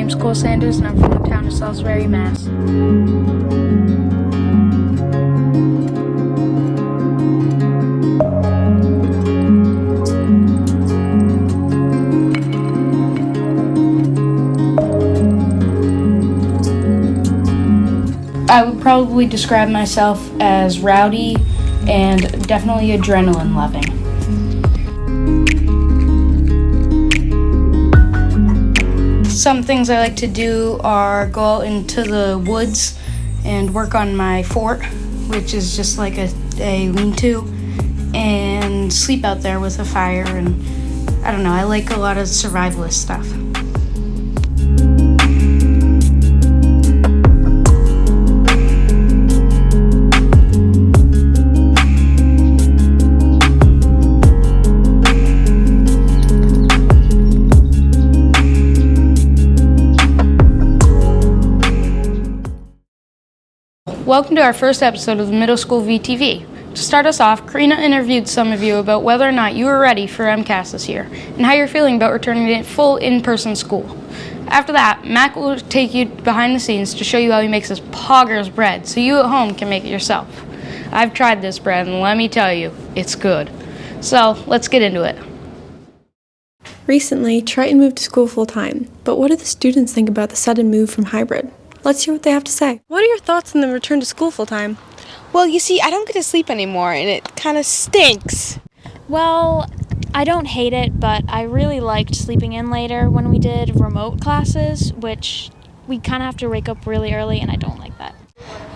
name's Cole Sanders, and I'm from the town of Salisbury, Mass. I would probably describe myself as rowdy and definitely adrenaline loving. Some things I like to do are go out into the woods and work on my fort, which is just like a lean-to, and sleep out there with a fire, and I don't know, I like a lot of survivalist stuff. Welcome to our first episode of the Middle School VTV. To start us off, Karina interviewed some of you about whether or not you were ready for MCAS this year, and how you're feeling about returning to full in-person school. After that, Mac will take you behind the scenes to show you how he makes this Poggers bread, so you at home can make it yourself. I've tried this bread, and let me tell you, it's good. So, let's get into it. Recently, Triton moved to school full-time, but what do the students think about the sudden move from hybrid? Let's hear what they have to say. What are your thoughts on the return to school full-time? Well, you see, I don't get to sleep anymore, and it kind of stinks. Well, I don't hate it, but I really liked sleeping in later when we did remote classes, which we kind of have to wake up really early, and I don't like that.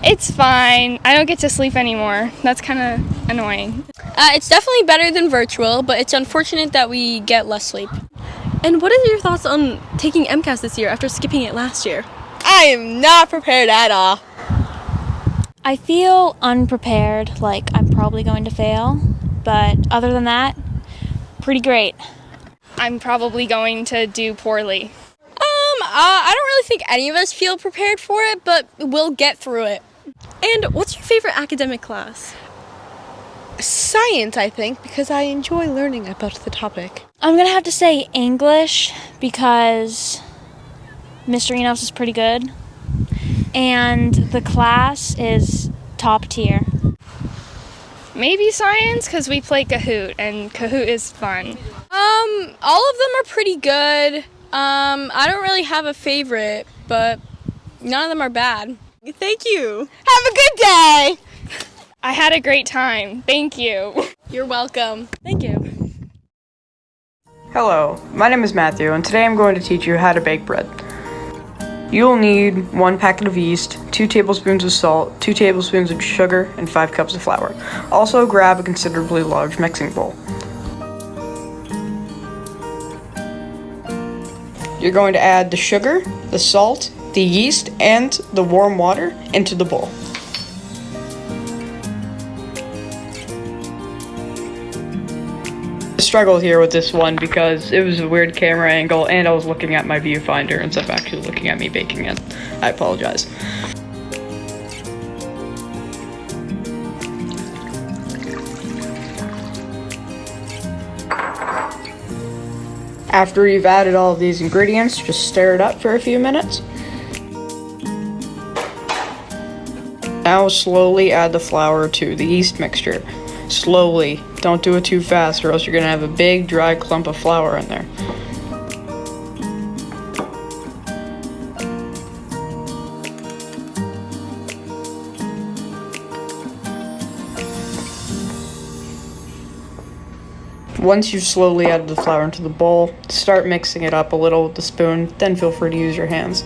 It's fine. I don't get to sleep anymore. That's kind of annoying. It's definitely better than virtual, but it's unfortunate that we get less sleep. And what are your thoughts on taking MCAS this year after skipping it last year? I am not prepared at all. I feel unprepared, like I'm probably going to fail, but other than that, pretty great. I'm probably going to do poorly. I don't really think any of us feel prepared for it, but we'll get through it. And what's your favorite academic class? Science, I think, because I enjoy learning about the topic. I'm going to have to say English because Mr. Enos is pretty good, and the class is top tier. Maybe science, because we play Kahoot, and Kahoot is fun. All of them are pretty good. I don't really have a favorite, but none of them are bad. Thank you. Have a good day. I had a great time. Thank you. You're welcome. Thank you. Hello, my name is Matthew, and today I'm going to teach you how to bake bread. You'll need 1 packet of yeast, 2 tablespoons of salt, 2 tablespoons of sugar, and 5 cups of flour. Also grab a considerably large mixing bowl. You're going to add the sugar, the salt, the yeast, and the warm water into the bowl. I struggled here with this one because it was a weird camera angle and I was looking at my viewfinder instead of actually looking at me baking it. I apologize. After you've added all of these ingredients, just stir it up for a few minutes. Now slowly add the flour to the yeast mixture. Slowly, don't do it too fast or else you're going to have a big dry clump of flour in there. Once you've slowly added the flour into the bowl, start mixing it up a little with the spoon, then feel free to use your hands.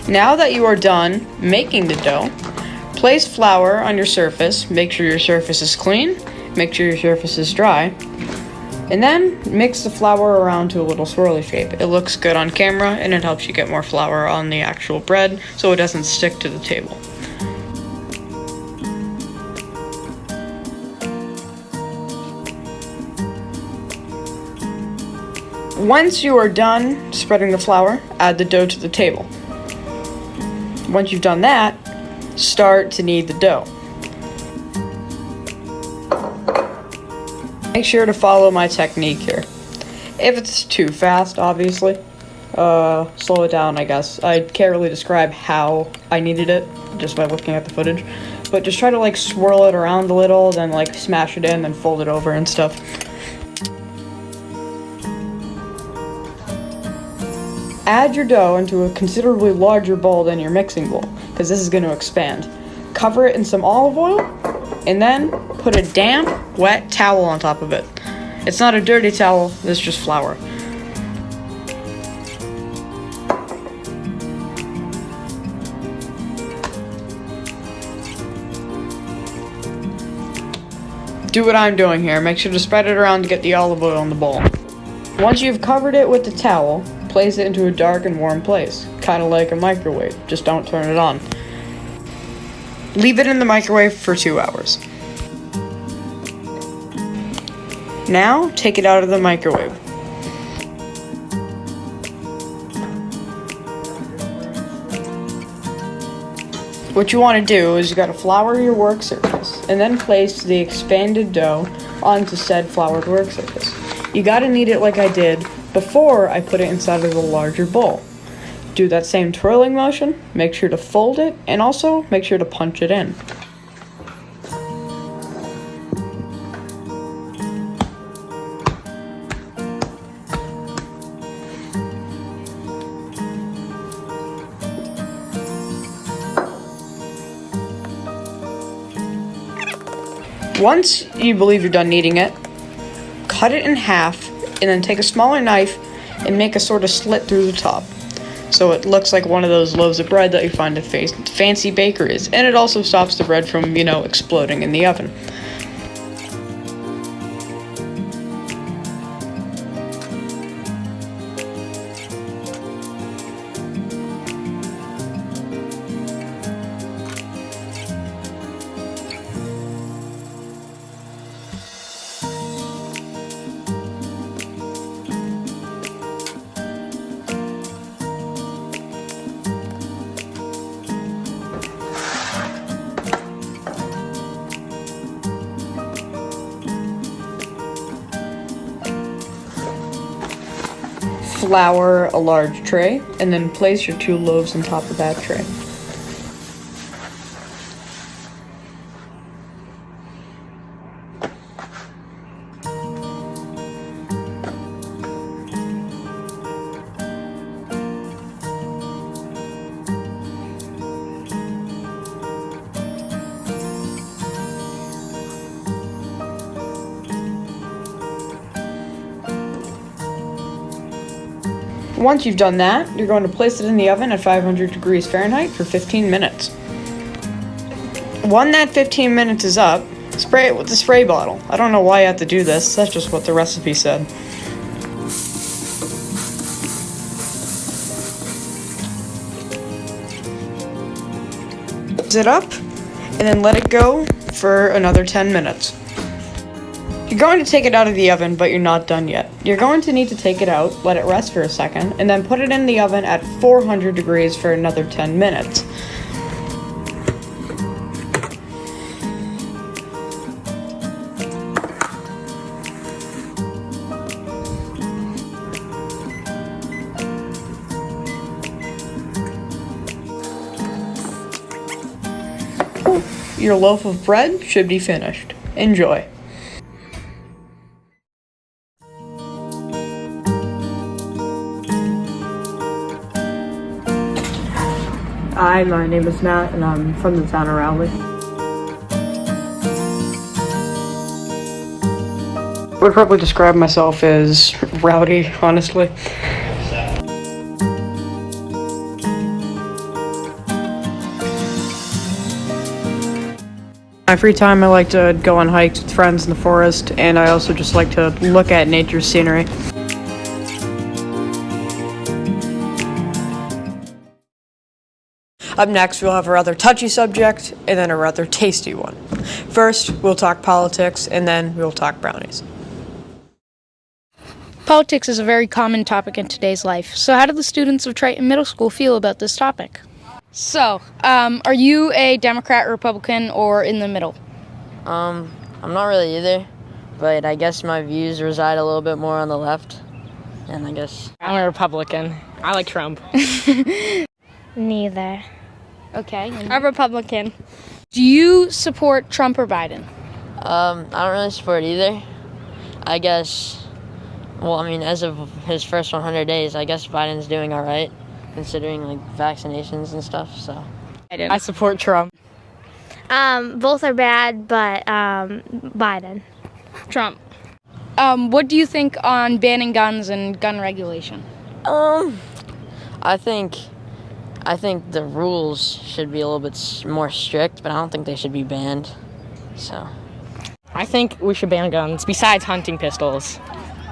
Now that you are done making the dough, place flour on your surface. Make sure your surface is clean. Make sure your surface is dry. And then mix the flour around to a little swirly shape. It looks good on camera and it helps you get more flour on the actual bread so it doesn't stick to the table. Once you are done spreading the flour, add the dough to the table. Once you've done that, start to knead the dough. Make sure to follow my technique here. If it's too fast, obviously, slow it down, I guess. I can't really describe how I kneaded it just by looking at the footage, but just try to like swirl it around a little, then like smash it in, then fold it over and stuff. Add your dough into a considerably larger bowl than your mixing bowl, because this is going to expand. Cover it in some olive oil, and then put a damp, wet towel on top of it. It's not a dirty towel, it's just flour. Do what I'm doing here. Make sure to spread it around to get the olive oil in the bowl. Once you've covered it with the towel, place it into a dark and warm place, kind of like a microwave, just don't turn it on. Leave it in the microwave for 2 hours. Now, take it out of the microwave. What you want to do is you got to flour your work surface, and then place the expanded dough onto said floured work surface. You got to knead it like I did before I put it inside of the larger bowl. Do that same twirling motion, make sure to fold it, and also make sure to punch it in. Once you believe you're done kneading it, cut it in half, and then take a smaller knife and make a sort of slit through the top. So it looks like one of those loaves of bread that you find at fancy bakeries, and it also stops the bread from, exploding in the oven. Flour a large tray, and then place your 2 loaves on top of that tray. Once you've done that, you're going to place it in the oven at 500 degrees Fahrenheit for 15 minutes. When that 15 minutes is up, spray it with the spray bottle. I don't know why you have to do this, that's just what the recipe said. Close it up, and then let it go for another 10 minutes. You're going to take it out of the oven, but you're not done yet. You're going to need to take it out, let it rest for a second, and then put it in the oven at 400 degrees for another 10 minutes. Your loaf of bread should be finished. Enjoy. Hi, my name is Matt, and I'm from the town of Rowley. I would probably describe myself as rowdy, honestly. My free time, I like to go on hikes with friends in the forest, and I also just like to look at nature's scenery. Up next, we'll have a rather touchy subject, and then a rather tasty one. First, we'll talk politics, and then we'll talk brownies. Politics is a very common topic in today's life. So how do the students of Triton Middle School feel about this topic? So, are you a Democrat, Republican, or in the middle? I'm not really either, but I guess my views reside a little bit more on the left, and I guess I'm a Republican. I like Trump. Neither. Okay. A Republican. Do you support Trump or Biden? I don't really support either. I guess, well, I mean, as of his first 100 days, I guess Biden's doing all right, considering like vaccinations and stuff. So I support Trump. Both are bad, but Biden. Trump. What do you think on banning guns and gun regulation? I think the rules should be a little bit more strict, but I don't think they should be banned. So I think we should ban guns besides hunting pistols.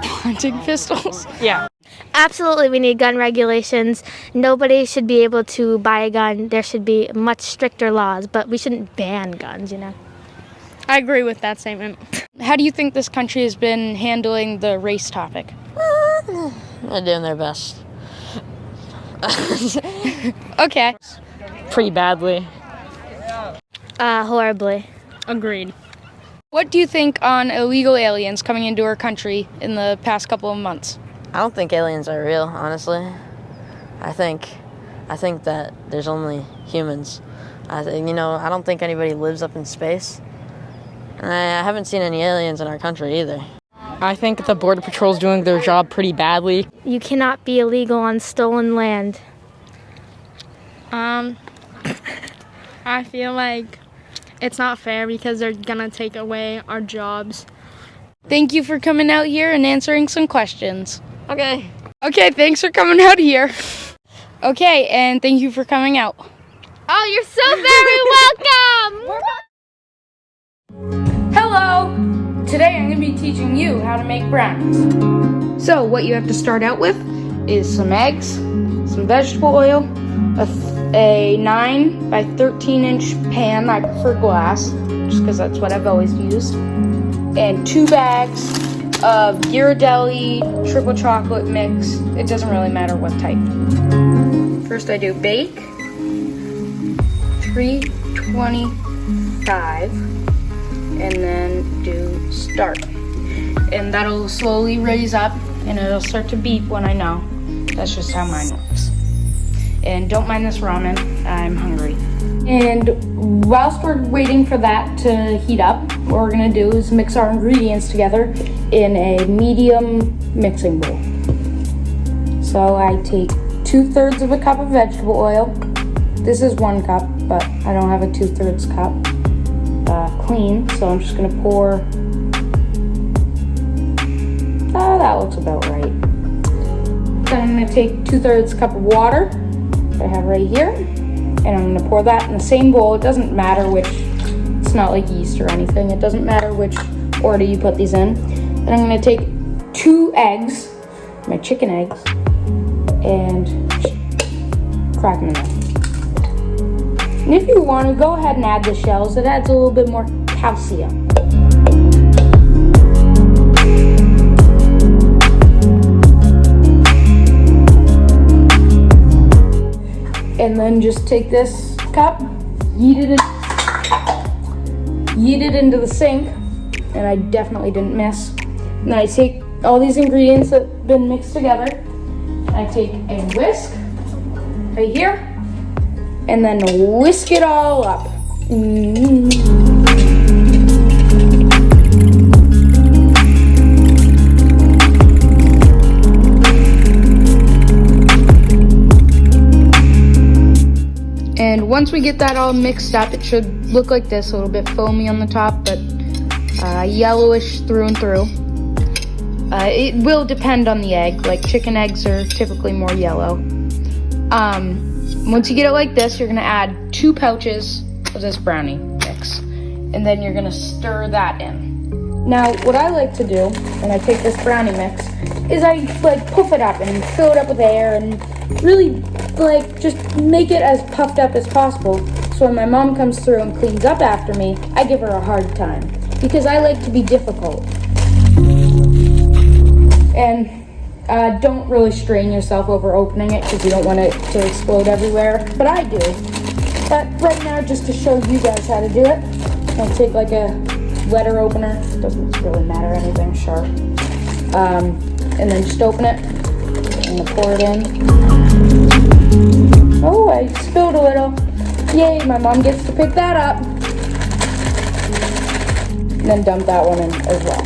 Hunting pistols? Yeah. Absolutely, we need gun regulations. Nobody should be able to buy a gun. There should be much stricter laws, but we shouldn't ban guns, you know. I agree with that statement. How do you think this country has been handling the race topic? they're doing their best. Okay. Pretty badly. Horribly. Agreed. What do you think on illegal aliens coming into our country in the past couple of months? I don't think aliens are real, honestly. I think that there's only humans. I don't think anybody lives up in space. And I haven't seen any aliens in our country either. I think the Border Patrol's doing their job pretty badly. You cannot be illegal on stolen land. I feel like it's not fair because they're gonna take away our jobs. Thank you for coming out here and answering some questions. Okay. Okay, thanks for coming out here. Okay, and thank you for coming out. Oh, you're so very welcome! Hello! Today I'm going to be teaching you how to make brownies. So what you have to start out with is some eggs, some vegetable oil, a 9 by 13 inch pan. I prefer glass just because that's what I've always used, and 2 bags of Ghirardelli triple chocolate mix. It doesn't really matter what type. First I do bake 325 and then do start, and that'll slowly raise up and it'll start to beep when I know. That's just how mine works. And don't mind this ramen, I'm hungry. And whilst we're waiting for that to heat up, what we're gonna do is mix our ingredients together in a medium mixing bowl. So I take 2/3 of a cup of vegetable oil. This is 1 cup, but I don't have a 2/3 cup clean, so I'm just gonna pour, that looks about right. Then I'm gonna take 2/3 cup of water that I have right here, and I'm gonna pour that in the same bowl. It doesn't matter which, it's not like yeast or anything, it doesn't matter which order you put these in. Then I'm gonna take 2 eggs, my chicken eggs, and crack them in there. And if you want to, go ahead and add the shells. It adds a little bit more calcium. And then just take this cup, yeet it into the sink, and I definitely didn't miss. And then I take all these ingredients that have been mixed together, I take a whisk right here, and then whisk it all up. And once we get that all mixed up, it should look like this, a little bit foamy on the top, but yellowish through and through. It will depend on the egg, like chicken eggs are typically more yellow. Once you get it like this, you're gonna add 2 pouches of this brownie mix. and then you're gonna stir that in. Now, what I like to do when I take this brownie mix is I like puff it up and fill it up with air and really like just make it as puffed up as possible. So when my mom comes through and cleans up after me, I give her a hard time because I like to be difficult. And don't really strain yourself over opening it because you don't want it to explode everywhere, but I do. But right now, just to show you guys how to do it, I'll take like a letter opener, doesn't really matter, anything sharp, and then just open it and pour it in. Oh, I spilled a little. Yay, my mom gets to pick that up. And then dump that one in as well.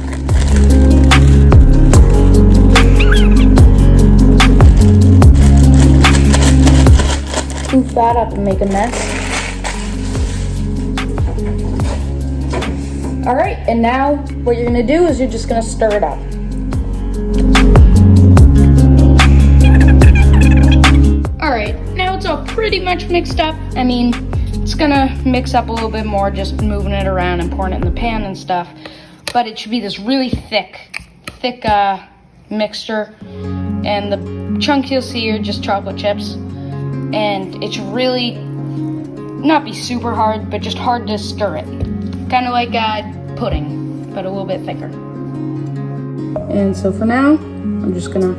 Scoop that up and make a mess. All right, and now what you're gonna do is you're just gonna stir it up. All right, now it's all pretty much mixed up. I mean, it's gonna mix up a little bit more just moving it around and pouring it in the pan and stuff, but it should be this really thick mixture, and the chunks you'll see are just chocolate chips, and it should really not be super hard, but just hard to stir it. Kind of like pudding, but a little bit thicker. And so for now, I'm just gonna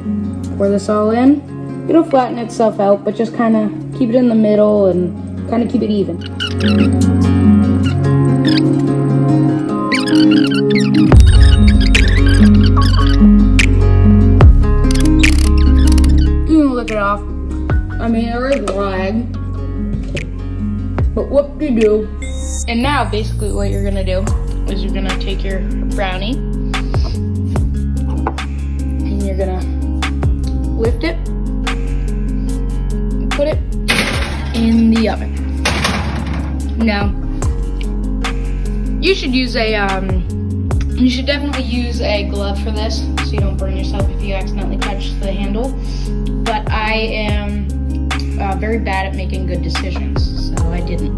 pour this all in. It'll flatten itself out, but just kind of keep it in the middle and kind of keep it even. You can lick it off. I mean, there is lag, but whoop-de-doo. And now, basically, what you're gonna do is you're gonna take your brownie and you're gonna lift it and put it in the oven. Now, you should definitely use a glove for this so you don't burn yourself if you accidentally touch the handle. But I am very bad at making good decisions, so I didn't.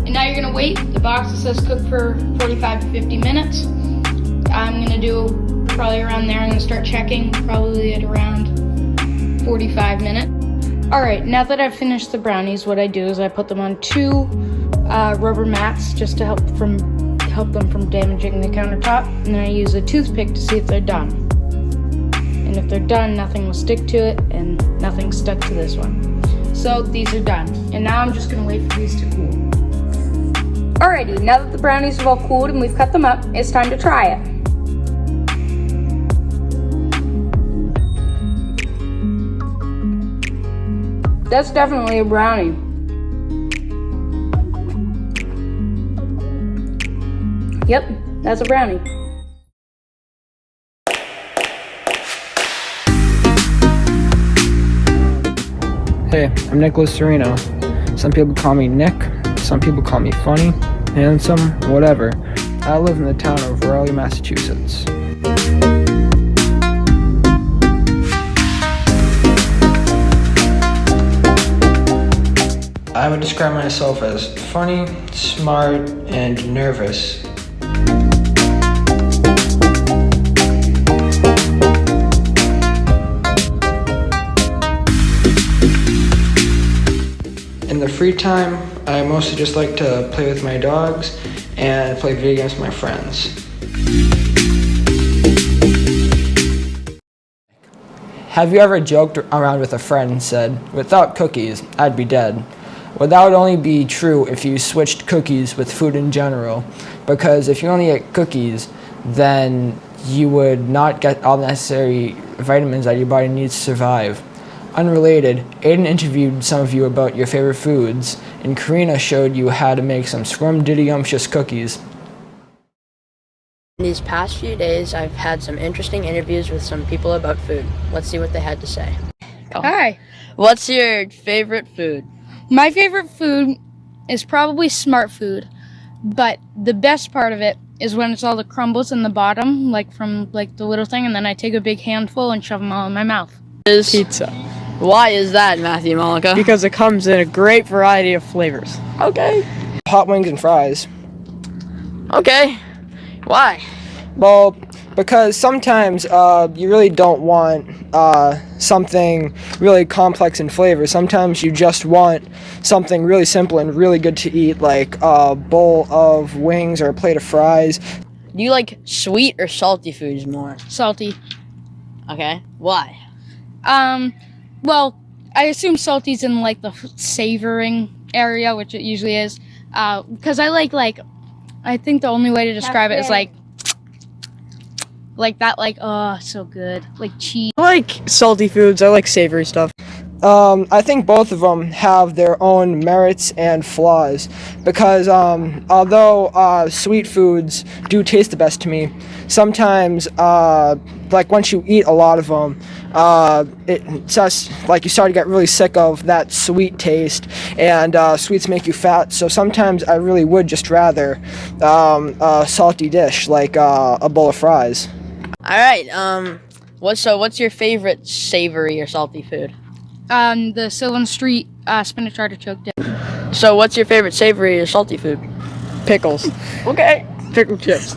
And now you're gonna wait. The box that says cook for 45 to 50 minutes. I'm gonna do probably around there. I'm gonna start checking probably at around 45 minutes. All right, now that I've finished the brownies, what I do is I put them on 2 rubber mats just to help them from damaging the countertop. And then I use a toothpick to see if they're done. And if they're done, nothing will stick to it, and nothing stuck to this one. So these are done. And now I'm just gonna wait for these to cool. Alrighty, now that the brownies have all cooled and we've cut them up, it's time to try it. That's definitely a brownie. Yep, that's a brownie. Hey, I'm Nicholas Serino. Some people call me Nick, some people call me funny, handsome, whatever. I live in the town of Raleigh, Massachusetts. I would describe myself as funny, smart, and nervous. In the free time, I mostly just like to play with my dogs and play video games with my friends. Have you ever joked around with a friend and said, "Without cookies, I'd be dead"? Well, that would only be true if you switched cookies with food in general, because if you only ate cookies, then you would not get all the necessary vitamins that your body needs to survive. Unrelated, Aiden interviewed some of you about your favorite foods, and Karina showed you how to make some scrum-diddy-umptious cookies. In these past few days, I've had some interesting interviews with some people about food. Let's see what they had to say. Hi. What's your favorite food? My favorite food is probably smart food, but the best part of it is when it's all the crumbles in the bottom, like from like the little thing, and then I take a big handful and shove them all in my mouth. Pizza. Why is that, Matthew Malika? Because it comes in a great variety of flavors. Okay. Hot wings and fries. Okay. Why? Well, because sometimes you really don't want something really complex in flavor. Sometimes you just want something really simple and really good to eat, like a bowl of wings or a plate of fries. Do you like sweet or salty foods more? Salty. Okay. Why? Well, I assume salty's in like the savoring area, which it usually is. Because I think the only way to describe it is like that, oh, so good. Like cheese. I like salty foods. I like savory stuff. I think both of them have their own merits and flaws because although sweet foods do taste the best to me, sometimes like once you eat a lot of them, it's just like you start to get really sick of that sweet taste, and sweets make you fat. So sometimes I really would just rather a salty dish like a bowl of fries. All right. What's your favorite savory or salty food? The Sylvan Street spinach artichoke dip. So what's your favorite savory or salty food? Pickles. Okay. Pickle chips.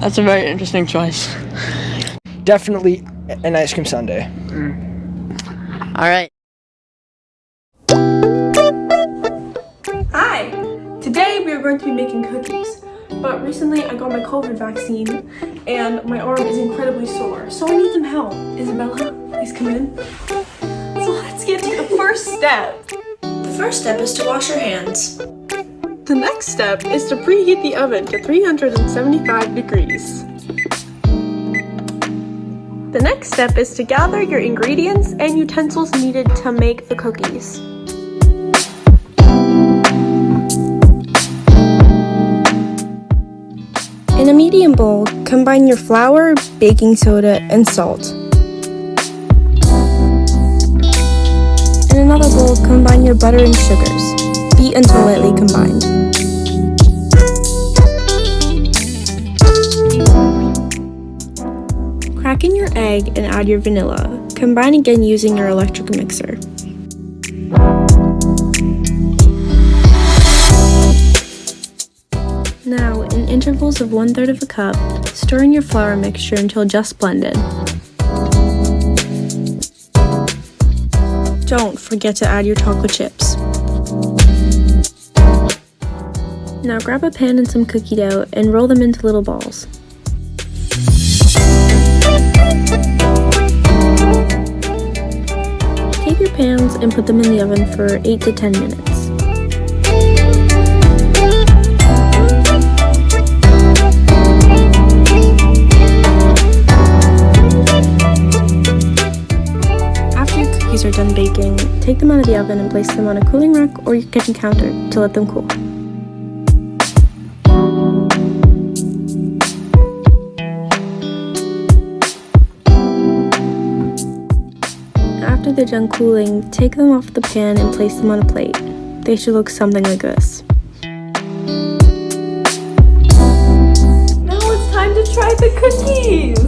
That's a very interesting choice. Definitely an ice cream sundae. All right. Hi! Today we are going to be making cookies. But recently I got my COVID vaccine and my arm is incredibly sore, so I need some help. Isabella, please come in. So let's get to the first step. The first step is to wash your hands. The next step is to preheat the oven to 375 degrees. The next step is to gather your ingredients and utensils needed to make the cookies. In a medium bowl, combine your flour, baking soda, and salt. In another bowl, combine your butter and sugars. Beat until lightly combined. Crack in your egg and add your vanilla. Combine again using your electric mixer. Now, in intervals of 1/3 of a cup, stir in your flour mixture until just blended. Don't forget to add your chocolate chips. Now grab a pan and some cookie dough and roll them into little balls. Take your pans and put them in the oven for 8 to 10 minutes. Are done baking, take them out of the oven and place them on a cooling rack or your kitchen counter to let them cool. After they're done cooling, take them off the pan and place them on a plate. They should look something like this. Now it's time to try the cookies!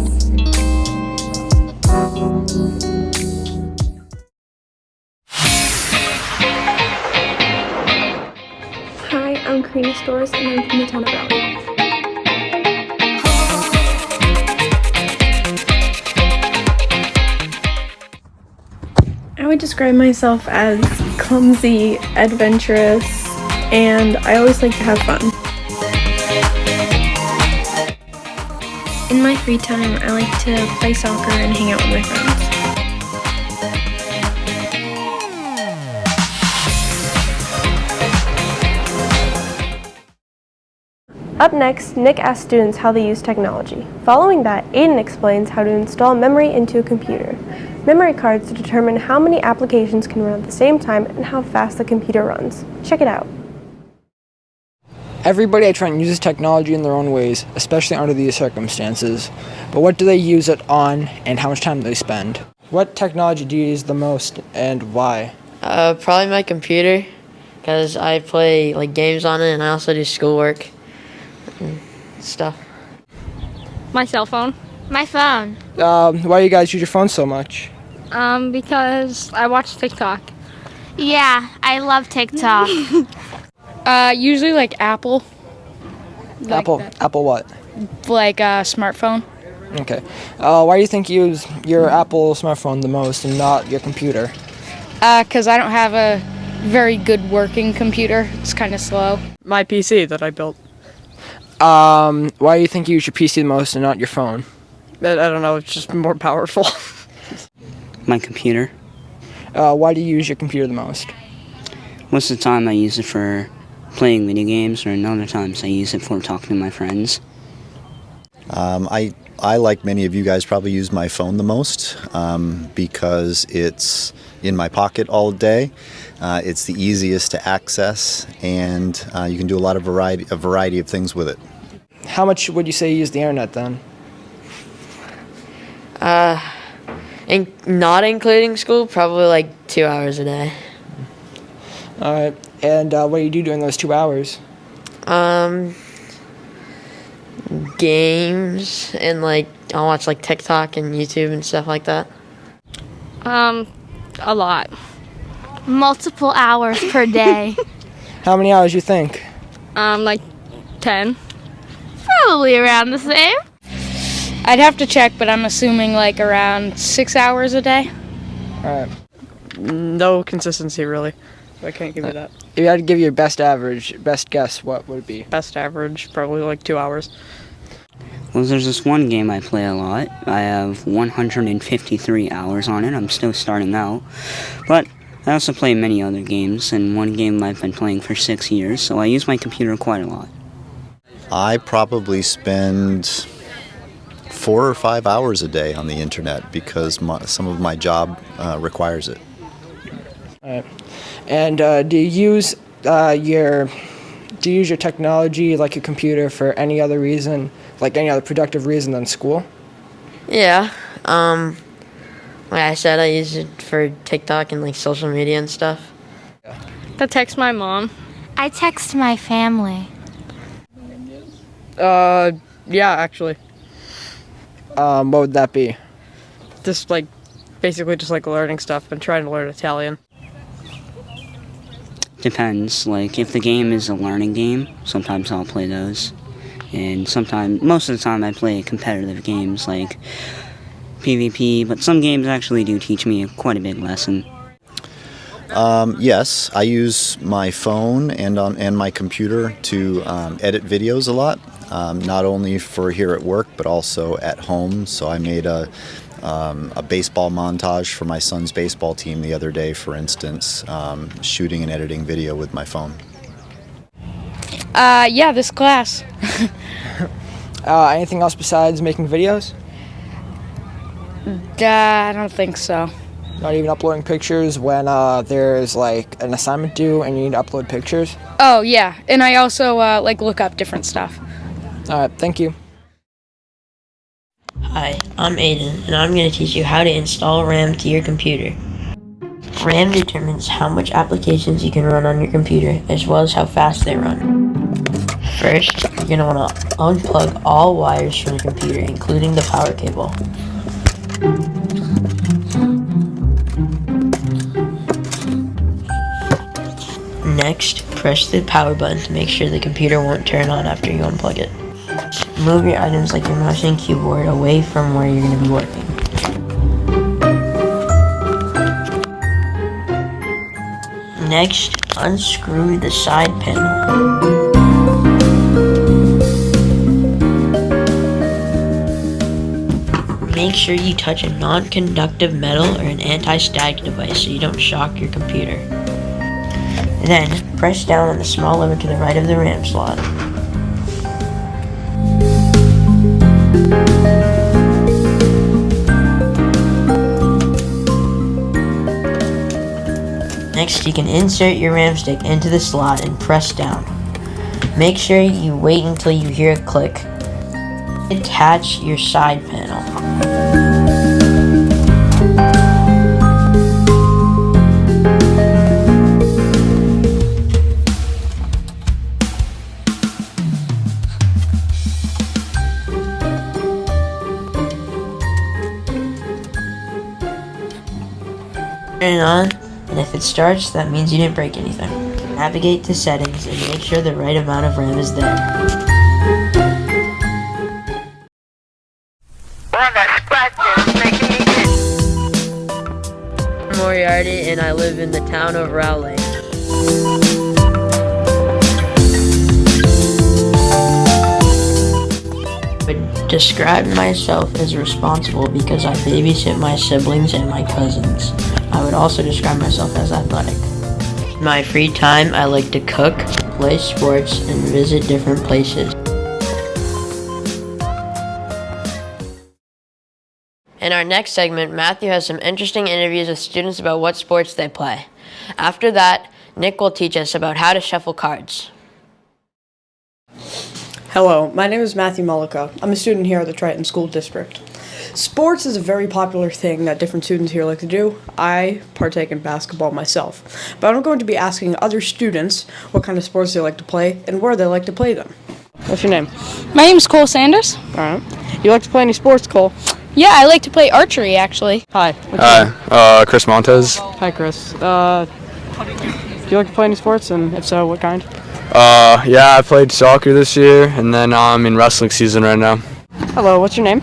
I'm Karina Stores and I'm from the town of Raleigh. I would describe myself as clumsy, adventurous, and I always like to have fun. In my free time, I like to play soccer and hang out with my friends. Up next, Nick asks students how they use technology. Following that, Aiden explains how to install memory into a computer. Memory cards determine how many applications can run at the same time and how fast the computer runs. Check it out. Everybody at Trenton uses technology in their own ways, especially under these circumstances. But what do they use it on, and how much time do they spend? What technology do you use the most, and why? Probably my computer, because I play like games on it, and I also do schoolwork and stuff. My cell phone. My phone. Why do you guys use your phone so much? Because I watch TikTok. Yeah, I love TikTok. Usually like Apple. Apple what? Like a smartphone. Okay. Why do you think you use your Apple smartphone the most and not your computer? Because I don't have a very good working computer. It's kind of slow. My PC that I built. Why do you think you use your PC the most and not your phone? I don't know, it's just more powerful. My computer. Why do you use your computer the most? Most of the time I use it for playing video games, or in other times I use it for talking to my friends. I, like many of you guys, probably use my phone the most because it's in my pocket all day. It's the easiest to access, and you can do a variety of things with it. How much would you say you use the internet then? Not including school, probably like 2 hours a day. All right. And what do you do during those 2 hours? Games, and like I'll watch like TikTok and YouTube and stuff like that. A lot. Multiple hours per day. How many hours you think? Like 10. Probably around the same. I'd have to check, but I'm assuming like around 6 hours a day. All right. No consistency, really. I can't give you that. If you had to give your best guess, what would it be? Best average, probably like 2 hours. Well, there's this one game I play a lot. I have 153 hours on it. I'm still starting out. But I also play many other games, and one game I've been playing for 6 years, so I use my computer quite a lot. I probably spend 4 or 5 hours a day on the internet because some of my job requires it. All right. And do you use your technology, like your computer, for any other reason, like any other productive reason than school? Yeah. Like I said, I use it for TikTok and like social media and stuff. To text my mom. I text my family. Yeah, actually. What would that be? Just like, basically just like learning stuff and trying to learn Italian. Depends. Like, if the game is a learning game, sometimes I'll play those. And most of the time I play competitive games like PvP, but some games actually do teach me quite a big lesson. Yes, I use my phone and my computer to edit videos a lot, not only for here at work, but also at home. So I made a baseball montage for my son's baseball team the other day, for instance, shooting and editing video with my phone. Yeah, this class. Anything else besides making videos? I don't think so. Not even uploading pictures when there's like an assignment due and you need to upload pictures? Oh, yeah. And I also like look up different stuff. All right, thank you. Hi, I'm Aiden, and I'm going to teach you how to install RAM to your computer. RAM determines how much applications you can run on your computer, as well as how fast they run. First, you're going to want to unplug all wires from your computer, including the power cable. Next, press the power button to make sure the computer won't turn on after you unplug it. Move your items like your mouse and keyboard away from where you're going to be working. Next, unscrew the side panel. Make sure you touch a non-conductive metal or an anti-static device so you don't shock your computer. Then, press down on the small lever to the right of the RAM slot. Next, you can insert your RAM stick into the slot and press down. Make sure you wait until you hear a click. Attach your side panel. Turn it on, and if it starts, that means you didn't break anything. Navigate to settings and make sure the right amount of RAM is there. Moriarty, and I live in the town of Rowley. I would describe myself as responsible because I babysit my siblings and my cousins. I would also describe myself as athletic. In my free time, I like to cook, play sports, and visit different places. In our next segment, Matthew has some interesting interviews with students about what sports they play. After that, Nick will teach us about how to shuffle cards. Hello, my name is Matthew Mullica. I'm a student here at the Triton School District. Sports is a very popular thing that different students here like to do. I partake in basketball myself, but I'm going to be asking other students what kind of sports they like to play and where they like to play them. What's your name? My name is Cole Sanders. All right. You like to play any sports, Cole? Yeah, I like to play archery, actually. Hi. Hi, Chris Montez. Hi, Chris. Do you like to play any sports, and if so, what kind? Yeah, I played soccer this year, and then I'm in wrestling season right now. Hello, what's your name?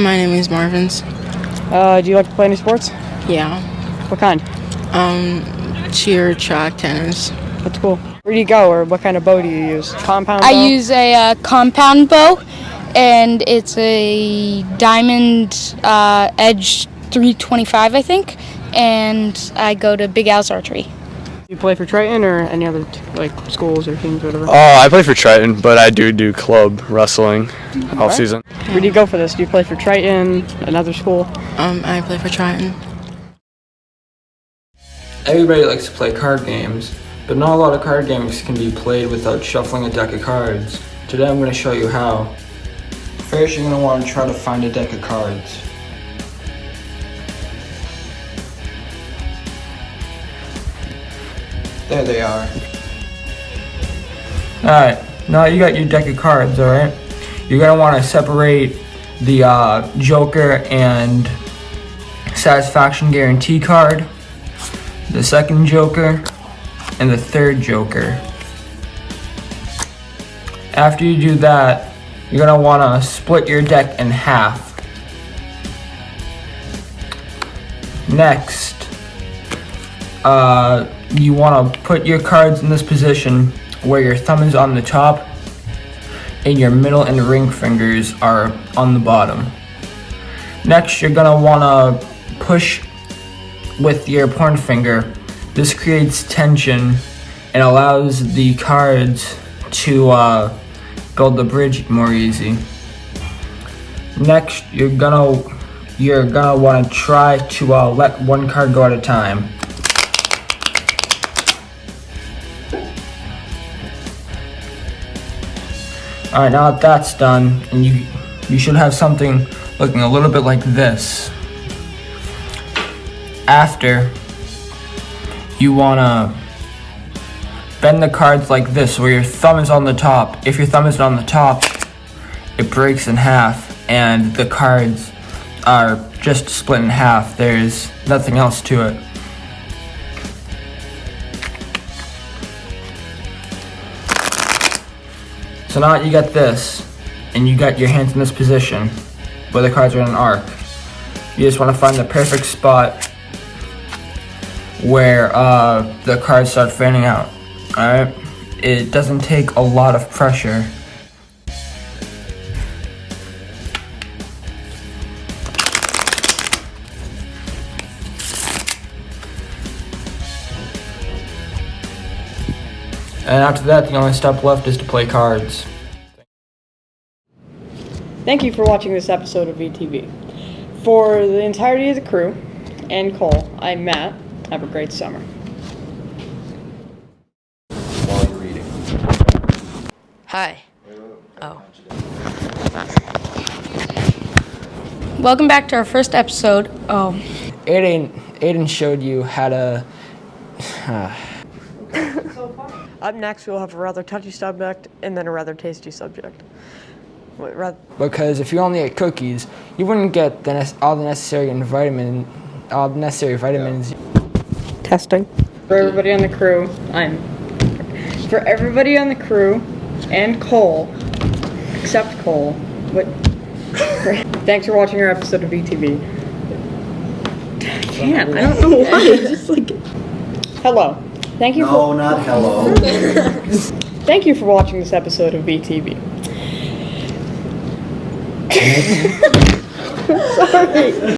My name is Marvin's. Do you like to play any sports? Yeah. What kind? Cheer, track, tennis. That's cool. Where do you go, or what kind of bow do you use? Compound bow? I use a compound bow, and it's a diamond edge 325, I think, and I go to Big Al's Archery. Do you play for Triton or any other schools or teams or whatever? I play for Triton, but I do club wrestling all season. Where do you go for this? Do you play for Triton, another school? I play for Triton. Everybody likes to play card games, but not a lot of card games can be played without shuffling a deck of cards. Today I'm going to show you how. First, you're going to want to try to find a deck of cards. There they are. Alright, now you got your deck of cards, alright? You're going to want to separate the Joker and Satisfaction Guarantee card, the second Joker, and the third Joker. After you do that, you're going to want to split your deck in half. Next, you want to put your cards in this position where your thumb is on the top and your middle and ring fingers are on the bottom. Next, you're going to want to push with your pointer finger. This creates tension and allows the cards to build the bridge more easy. Next, you're gonna want to try to let one card go at a time. Alright, now that that's done, and you should have something looking a little bit like this. After, you want to bend the cards like this, where your thumb is on the top. If your thumb isn't on the top, it breaks in half, and the cards are just split in half. There's nothing else to it. So now you got this, and you got your hands in this position, where the cards are in an arc. You just want to find the perfect spot where the cards start fanning out. Alright? It doesn't take a lot of pressure. And after that, the only step left is to play cards. Thank you for watching this episode of VTV. For the entirety of the crew and Cole, I'm Matt. Have a great summer. While you're reading. Hi. Oh. Welcome back to our first episode. Aiden showed you how to... Up next, we'll have a rather touchy subject and then a rather tasty subject. Because if you only ate cookies, you wouldn't get all the necessary vitamins. Testing. For everybody on the crew, For everybody on the crew and Cole, except Cole, Thanks for watching our episode of VTV. I can't. I don't know why. It's just like. Hello. Thank you No, not hello. Thank you for watching this episode of VTV. Sorry.